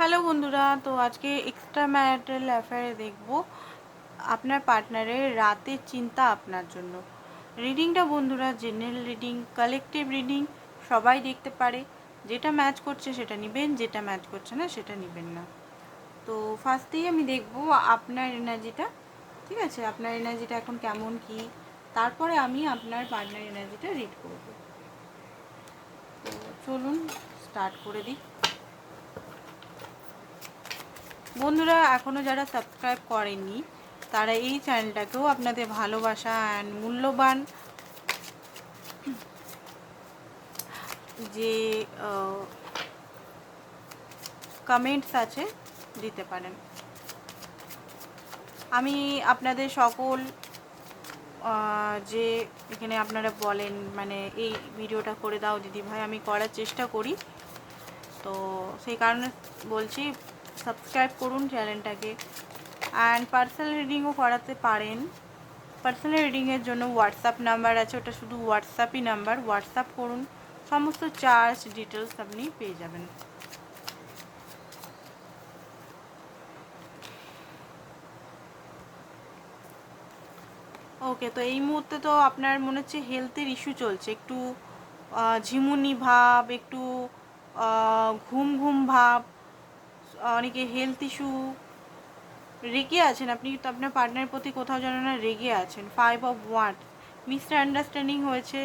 Hello বন্ধুরা, তো আজকে এক্সট্রা ম্যারিটাল অ্যাফেয়ারে দেখব আপনার পার্টনারের রাতের চিন্তা আপনার জন্য। রিডিংটা বন্ধুরা জেনারেল রিডিং, কালেকটিভ রিডিং, সবাই দেখতে পারে। যেটা ম্যাচ করছে সেটা নেবেন, যেটা ম্যাচ করছে না সেটা নেবেন না। তো ফার্স্টেই আমি দেখব আপনার এনার্জিটা, ঠিক আছে? আপনার এনার্জিটা এখন কেমন কি, তারপরে আমি আপনার পার্টনার এনার্জিটা রিড করব। তো চলুন স্টার্ট করে দিই। বন্ধুরা, এখনও যারা সাবস্ক্রাইব করেননি তারা এই চ্যানেলটাকেও আপনাদের ভালোবাসা অ্যান্ড মূল্যবান যে কমেন্টস আছে দিতে পারেন। আমি আপনাদের সকল যে এখানে আপনারা বলেন মানে এই ভিডিওটা করে দাও দিদি ভাই, আমি করার চেষ্টা করি। তো সেই কারণে বলছি সাবস্ক্রাইব করুন চ্যানেলটাকে। অ্যান্ড পার্সোনাল রিডিংও করাতে পারেন। পার্সোনাল রিডিংয়ের জন্য হোয়াটসঅ্যাপ নাম্বার আছে, ওটা শুধু হোয়াটসঅ্যাপই নাম্বার, হোয়াটসঅ্যাপ করুন, সমস্ত চার্জ ডিটেলস আপনি পেয়ে যাবেন। ওকে, তো এই মুহূর্তে তো আপনার মনে হচ্ছে হেলথের ইস্যু চলছে, একটু ঝিমুনি ভাব, একটু ঘুম ঘুম ভাব, অনেকে হেলথ ইস্যু, রেগে আছেন আপনি, তো আপনার পার্টনারের প্রতি কোথাও যেন না রেগে আছেন। 5 অফ ওয়ান্ড, মিসআন্ডারস্ট্যান্ডিং হয়েছে।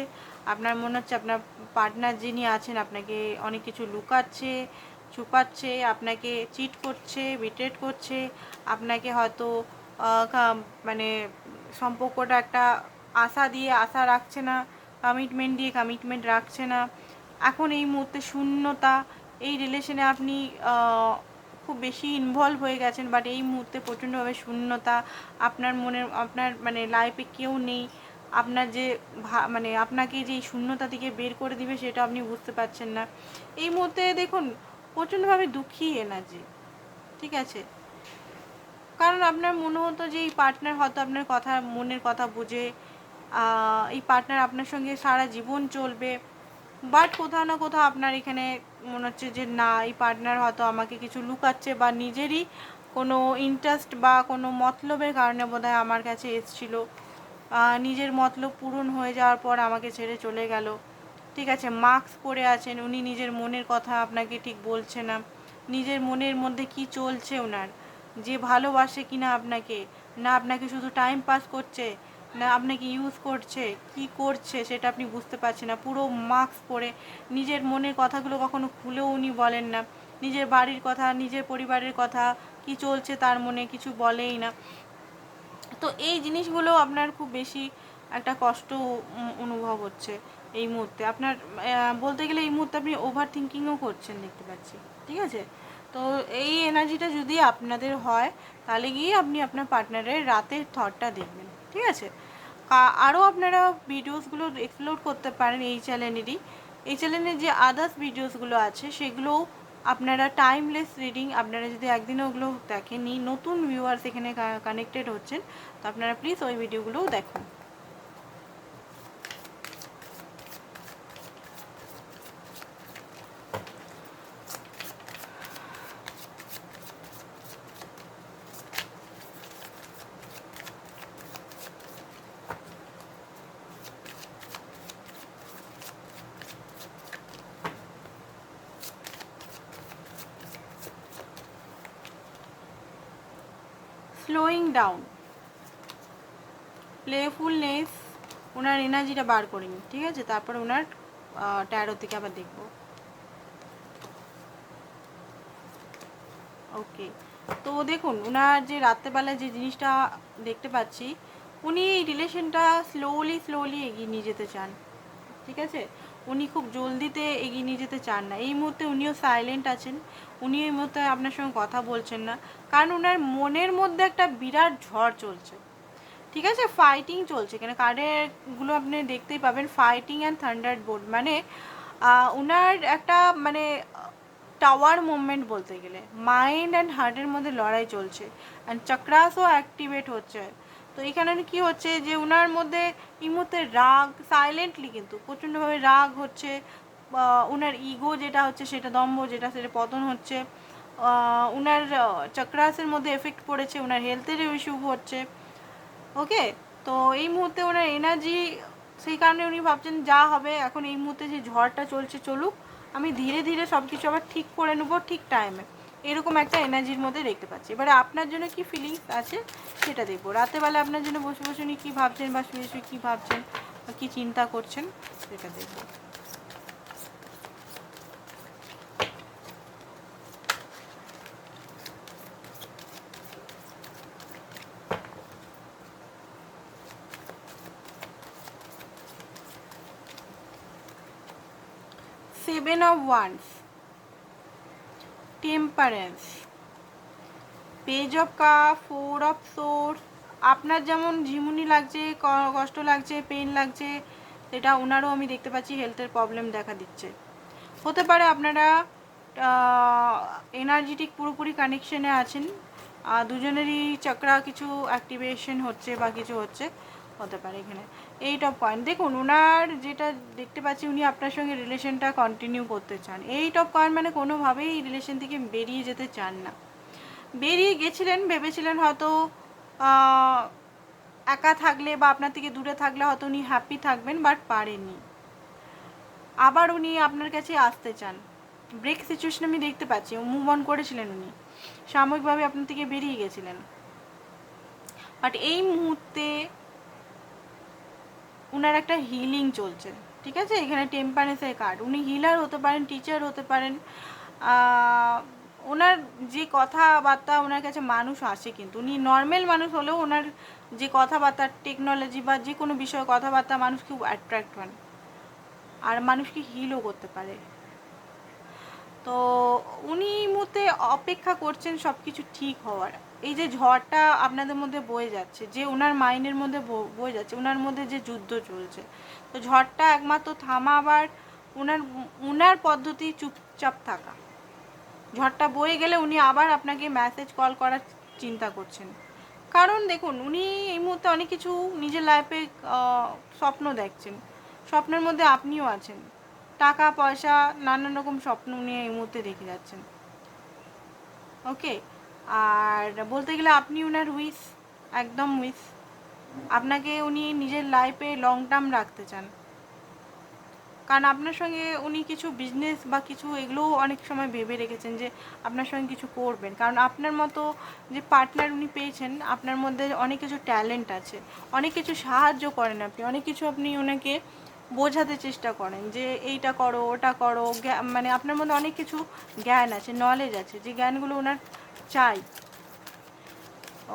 আপনার মনে হচ্ছে আপনার পার্টনার যিনি আছেন আপনাকে অনেক কিছু লুকাচ্ছে, ছুপাচ্ছে, আপনাকে চিট করছে, বিট্রেট করছে, আপনাকে হয়তো মানে সম্পর্কটা একটা আশা দিয়ে আশা রাখছে না, কমিটমেন্ট দিয়ে কমিটমেন্ট রাখছে না। এখন এই মুহূর্তে শূন্যতা, এই রিলেশনে আপনি খুব বেশি ইনভলভ হয়ে গেছেন, বাট এই মুহূর্তে প্রচণ্ডভাবে শূন্যতা, আপনার মনের আপনার মানে লাইফে কেউ নেই। আপনার যে মানে আপনাকে যে এই শূন্যতা থেকে বের করে দিবে সেটা আপনি বুঝতে পারছেন না। এই মুহূর্তে দেখুন প্রচণ্ডভাবে দুঃখী এনার্জি, ঠিক আছে? কারণ আপনার মনে হতো যে এই পার্টনার হয়তো আপনার কথা, মনের কথা বুঝে এই পার্টনার আপনার সঙ্গে সারা জীবন চলবে, বাট কোথাও না কোথাও আপনার এখানে মনে হচ্ছে যে না, এই পার্টনার হয়তো আমাকে কিছু লুকাচ্ছে, বা নিজেরই কোনো ইন্টারেস্ট বা কোনো মতলবের কারণে বোধহয় আমার কাছে এসেছিল, নিজের মতলব পূরণ হয়ে যাওয়ার পর আমাকে ছেড়ে চলে গেল, ঠিক আছে? মাস্ক পরে আছেন উনি, নিজের মনের কথা আপনাকে ঠিক বলছে না, নিজের মনের মধ্যে কি চলছে ওনার, যে ভালোবাসে কিনা আপনাকে, না আপনাকে শুধু টাইম পাস করছে, না আপনাকে ইউজ করছে, কি করছে সেটা আপনি বুঝতে পারছেন না। পুরো মাস্ক পরে নিজের মনের কথাগুলো কখনো খুলেও উনি বলেন না, নিজের বাড়ির কথা, নিজের পরিবারের কথা, কি চলছে তার মনে কিছু বলেই না। তো এই জিনিসগুলো আপনার খুব বেশি একটা কষ্ট অনুভব হচ্ছে এই মুহূর্তে। আপনার বলতে গেলে এই মুহূর্তে আপনি ওভার থিঙ্কিংও করছেন দেখতে পাচ্ছি, ঠিক আছে? তো এই এনার্জিটা যদি আপনাদের হয় তাহলে গিয়ে আপনি আপনার পার্টনারের রাতের থটটা দেখবেন, ঠিক আছে? আরও আপনারা ভিডিওসগুলো এক্সপ্লোর করতে পারেন এই চ্যানেলেরই। এই চ্যানেলের যে আদার্স ভিডিওসগুলো আছে সেগুলোও আপনারা টাইমলেস রিডিং, আপনারা যদি একদিনও ওগুলো দেখেননি, নতুন ভিউয়ার্স এখানে কানেক্টেড হচ্ছেন, তো আপনারা প্লিজ ওই ভিডিওগুলোও দেখুন। স্লোয়িং ডাউন, প্লেফুলনেস, ওনার এনার্জিটা বার করে নিন, ঠিক আছে? তারপরে ওনার ট্যারো থেকে আবার দেখব। ওকে, তো দেখুন ওনার যে রাত্রেবেলায় যে জিনিসটা দেখতে পাচ্ছি, উনি এই রিলেশনটা স্লোলি এগিয়ে নিয়ে যেতে চান, ঠিক আছে? উনি খুব জলদিতে এগিয়ে নিয়ে যেতে চান না। এই মুহূর্তে উনিও সাইলেন্ট আছেন, উনি এই মুহূর্তে আপনার সঙ্গে কথা বলছেন না, কারণ ওনার মনের মধ্যে একটা বিরাট ঝড় চলছে, ঠিক আছে? ফাইটিং চলছে, এখানে কার্ডেরগুলো আপনি দেখতেই পাবেন, ফাইটিং অ্যান্ড থান্ডার বোল্ট, মানে ওনার একটা মানে টাওয়ার মুভমেন্ট বলতে গেলে, মাইন্ড অ্যান্ড হার্টের মধ্যে লড়াই চলছে, অ্যান্ড চক্রাসও অ্যাক্টিভেট হচ্ছে। তো এখানে কি হচ্ছে যে ওনার মধ্যে এই মুহূর্তে রাগ, সাইলেন্টলি কিন্তু প্রচণ্ডভাবে রাগ হচ্ছে, ওনার ইগো যেটা হচ্ছে সেটা, দম্ভ যেটা সেটা পতন হচ্ছে, ওনার চক্রাসের মধ্যে এফেক্ট পড়েছে, ওনার হেলথের ইস্যু হচ্ছে। ওকে, তো এই মুহূর্তে ওনার এনার্জি, সেই কারণে উনি ভাবছেন যা হবে এখন এই মুহূর্তে যে ঝড়টা চলছে চলুক, আমি ধীরে ধীরে সব কিছু আবার ঠিক করে নেবো ঠিক টাইমে, এরকম একটা এনার্জির মধ্যে দেখতে পাচ্ছি। এবারে আপনার জন্য কি ফিলিংস আছে সেটা দেখবো। রাতেবেলা আপনার জন্য বসে বসে উনি কী ভাবছেন বা শুয়ে শুয়ে কী ভাবছেন বা কী চিন্তা করছেন সেটা দেখবো। Seven of wands, temperance, page of cup, four of swords. আপনার যেমন ঝিমুনি লাগছে, কষ্ট লাগছে, পেন লাগছে, সেটা ওনারও আমি দেখতে পাচ্ছি হেলথের প্রবলেম দেখা দিচ্ছে। হতে পারে আপনারা এনার্জেটিক পুরোপুরি কানেকশনে আছেন, দুজনেরই চক্রা কিছু অ্যাক্টিভেশন হচ্ছে বা কিছু হচ্ছে, হতে পারে। এখানে এইট অফ কয়েন, দেখুন ওনার যেটা দেখতে পাচ্ছি উনি আপনার সঙ্গে রিলেশনটা কন্টিনিউ করতে চান। এইট অফ কয়েন মানে কোনোভাবেই এই রিলেশন থেকে বেরিয়ে যেতে চান না। বেরিয়ে গেছিলেন, ভেবেছিলেন হয়তো একা থাকলে বা আপনার থেকে দূরে থাকলে হয়তো উনি হ্যাপি থাকবেন, বাট পারেননি। আবার উনি আপনার কাছে আসতে চান। ব্রেক সিচুয়েশন আমি দেখতে পাচ্ছি, মুভ অন করেছিলেন উনি, সাময়িকভাবে আপনার থেকে বেরিয়ে গেছিলেন, বাট এই মুহূর্তে উনার একটা হিলিং চলছে। ঠিক আছে, এখানে টেম্পারেন্সের কার্ড, উনি হিলার হতে পারেন, টিচার হতে পারেন। ওনার যে কথাবার্তা, ওনার কাছে মানুষ আসে, কিন্তু উনি নর্মাল মানুষ হলেও ওনার যে কথাবার্তা, টেকনোলজি বা যে কোনো বিষয়ে কথাবার্তা, মানুষ খুব অ্যাট্রাক্ট হন আর মানুষকে হিলও করতে পারে। তো উনি এই মুহূর্তে অপেক্ষা করছেন সব কিছু ঠিক হওয়ার। এই যে ঝড়টা আপনাদের মধ্যে বয়ে যাচ্ছে, যে ওনার মাইন্ডের মধ্যে বয়ে যাচ্ছে, ওনার মধ্যে যে যুদ্ধ চলছে, তো ঝড়টা একমাত্র থামাবার ওনার পদ্ধতি চুপচাপ থাকা। ঝড়টা বয়ে গেলে উনি আবার আপনাকে মেসেজ কল করার চিন্তা করছেন। কারণ দেখুন উনি এই মুহূর্তে অনেক কিছু নিজের লাইফে স্বপ্ন দেখছেন, স্বপ্নের মধ্যে আপনিও আছেন। টাকা পয়সা নানান রকম স্বপ্ন উনি এই মুহূর্তে দেখে যাচ্ছেন। ওকে, আর বলতে গেলে আপনি ওনার উইশ, একদম উইশ, আপনাকে উনি নিজের লাইফে লং টার্ম রাখতে চান। কারণ আপনার সঙ্গে উনি কিছু বিজনেস বা কিছু এগুলোও অনেক সময় ভেবে রেখেছেন যে আপনার সঙ্গে কিছু করবেন। কারণ আপনার মতো যে পার্টনার উনি পেয়েছেন, আপনার মধ্যে অনেক কিছু ট্যালেন্ট আছে, অনেক কিছু সাহায্য করেন আপনি, অনেক কিছু আপনি ওনাকে বোঝাতে চেষ্টা করেন যে এইটা করো ওটা করো, মানে আপনার মধ্যে অনেক কিছু জ্ঞান আছে, নলেজ আছে, যে জ্ঞানগুলো ওনার চাই।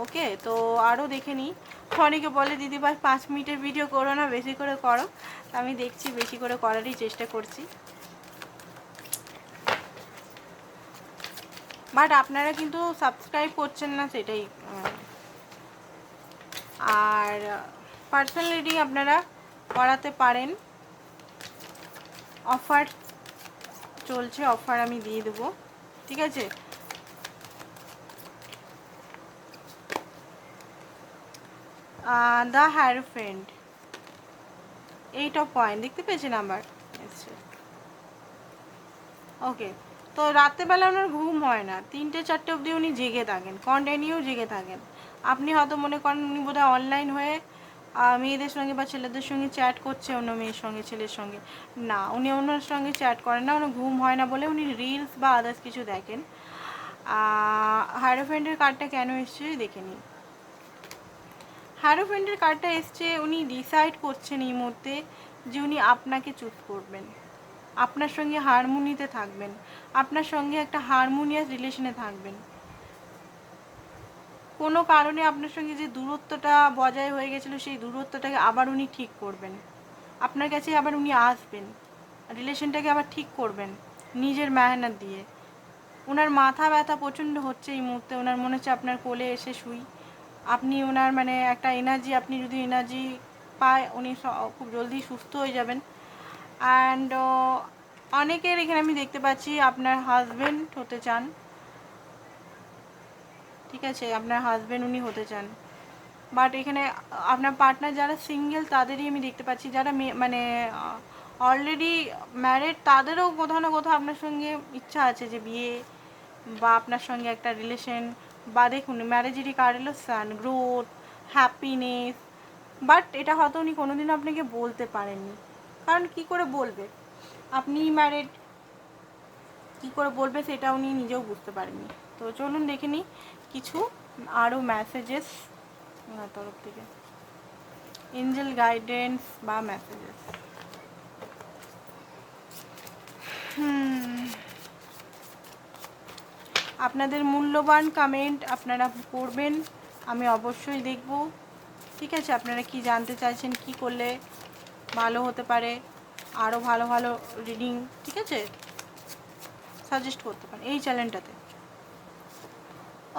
ওকে, তো আরও দেখে নিই। অনেকে বলে দিদিভাই 5 মিনিটের ভিডিও করো না, বেশি করে করো। আমি দেখছি বেশি করে করারই চেষ্টা করছি, বাট আপনারা কিন্তু সাবস্ক্রাইব করছেন না, সেটাই। আর পার্সোনাল রিডিং আপনারা করাতে পারেন, অফার চলছে, অফার আমি দিয়ে দেবো। ঠিক আছে, দ্য হায়ারফ্রেন্ড, 8 অফ কয়েন দেখতে পেয়েছেন নাম্বার। ওকে, তো রাত্রেবেলা ওনার ঘুম হয় না, 3টে 4টে অবধি উনি জেগে থাকেন, কন্টিনিউ জেগে থাকেন। আপনি হয়তো মনে করেন উনি বোধহয় অনলাইন হয়ে মেয়েদের সঙ্গে বা ছেলেদের সঙ্গে চ্যাট করছে, অন্য মেয়ের সঙ্গে ছেলের সঙ্গে। না, উনি ওনার সঙ্গে চ্যাট করেন না, ওনার ঘুম হয় না বলে উনি রিলস বা আদার্স কিছু দেখেন। হায়ারফ্রেন্ডের কার্ডটা কেন এসছে দেখে নিন। হায়ারফ্রেন্ডের কার্ডটা এসছে, উনি ডিসাইড করছেন এই মুহূর্তে যে উনি আপনাকে চুজ করবেন, আপনার সঙ্গে হারমোনিতে থাকবেন, আপনার সঙ্গে একটা হারমোনিয়াস রিলেশনে থাকবেন। কোনো কারণে আপনার সঙ্গে যে দূরত্বটা বজায় হয়ে গেছিলো, সেই দূরত্বটাকে আবার উনি ঠিক করবেন, আপনার কাছে আবার উনি আসবেন, রিলেশনটাকে আবার ঠিক করবেন নিজের মেহনত দিয়ে। ওনার মাথা ব্যথা প্রচণ্ড হচ্ছে এই মুহূর্তে, ওনার মনে হচ্ছে আপনার কোলে এসে শুই, আপনি ওনার মানে একটা এনার্জি, আপনি যদি এনার্জি পায় উনি খুব জলদি সুস্থ হয়ে যাবেন। অ্যান্ড অনেকের এখানে আমি দেখতে পাচ্ছি আপনার হাজবেন্ড হতে চান। ঠিক আছে, আপনার হাজবেন্ড উনি হতে চান, বাট এখানে আপনার পার্টনার যারা সিঙ্গেল তাদেরই আমি দেখতে পাচ্ছি, যারা মানে অলরেডি ম্যারিড তাদেরও কোথাও না কোথাও আপনার সঙ্গে ইচ্ছা আছে যে বিয়ে বা আপনার সঙ্গে একটা রিলেশন, বা দেখুন ম্যারেজেরই কার্ড এলো সান, গ্রোথ, হ্যাপিনেস। বাট এটা হয়তো উনি কোনোদিনও আপনাকে বলতে পারেননি, কারণ কি করে বলবে, আপনি ম্যারেড, কী করে বলবে সেটা উনি নিজেও বুঝতে পারেননি। তো চলুন দেখে নিই কিছু আরও মেসেজেস ওনার তরফ থেকে, এঞ্জেল গাইডেন্স বা মেসেজেস। আপনাদের মূল্যবান কমেন্ট আপনারা করবেন, আমি অবশ্যই দেখব। ঠিক আছে, আপনারা কি জানতে চাইছেন, কি করলে ভালো হতে পারে, আরও ভালো ভালো রিডিং, ঠিক আছে, সাজেস্ট করতে পারেন এই চ্যানেলটাতে।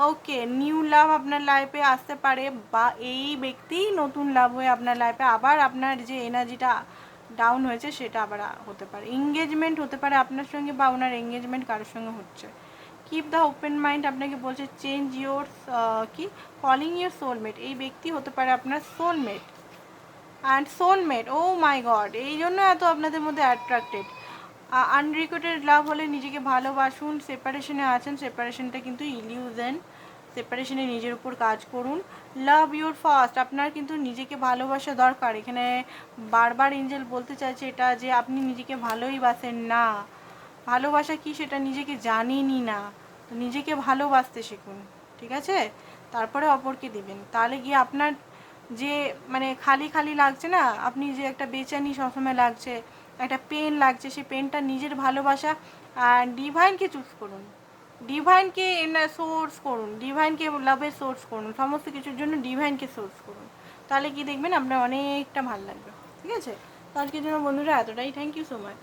ওকে, নিউ লাভ আপনার লাইফে আসতে পারে, বা এই ব্যক্তি নতুন লাভ হয়ে আপনার লাইফে আবার আপনার যে এনার্জিটা ডাউন হয়েছে সেটা আবার হতে পারে। এঙ্গেজমেন্ট হতে পারে আপনার সঙ্গে, বা ওনার এঙ্গেজমেন্ট কারোর সঙ্গে হচ্ছে। কিপ দ্য ওপেন মাইন্ড আপনাকে বলছে চেঞ্জ ইয়োর কি কলিং ইয়োর সোলমেট, এই ব্যক্তি হতে পারে আপনার soulmate. And soulmate, oh my god, এই জন্য এত আপনাদের মধ্যে অ্যাট্রাক্টেড। আনরিকুইটেড লাভ হলে নিজেকে ভালোবাসুন। সেপারেশনে আছেন, সেপারেশনটা কিন্তু ইলিউশন, সেপারেশনে নিজের উপর কাজ করুন। লাভ ইউর ফার্স্ট, আপনার কিন্তু নিজেকে ভালোবাসা দরকার। এখানে বারবার এঞ্জেল বলতে চাইছে এটা, যে আপনি নিজেকে ভালোই বাসেন না, ভালোবাসা কি সেটা নিজেকে জানেনই না। তো নিজেকে ভালোবাসতে শিখুন, ঠিক আছে, তারপরে অপরকে দিবেন। তাহলে গিয়ে আপনার যে মানে খালি খালি লাগছে না, আপনি যে একটা বেচানি সবসময় লাগছে, একটা পেন লাগছে, সেই পেনটা নিজের ভালোবাসা ডিভাইনকে চুজ করুন, ডিভাইনকে সোর্স করুন, ডিভাইনকে লাভের সোর্স করুন, সমস্ত কিছুর জন্য ডিভাইনকে সোর্স করুন। তাহলে কি দেখবেন আপনার অনেকটা ভালো লাগবে। ঠিক আছে, তো আজকের জন্য বন্ধুরা এতটাই। Thank you so much.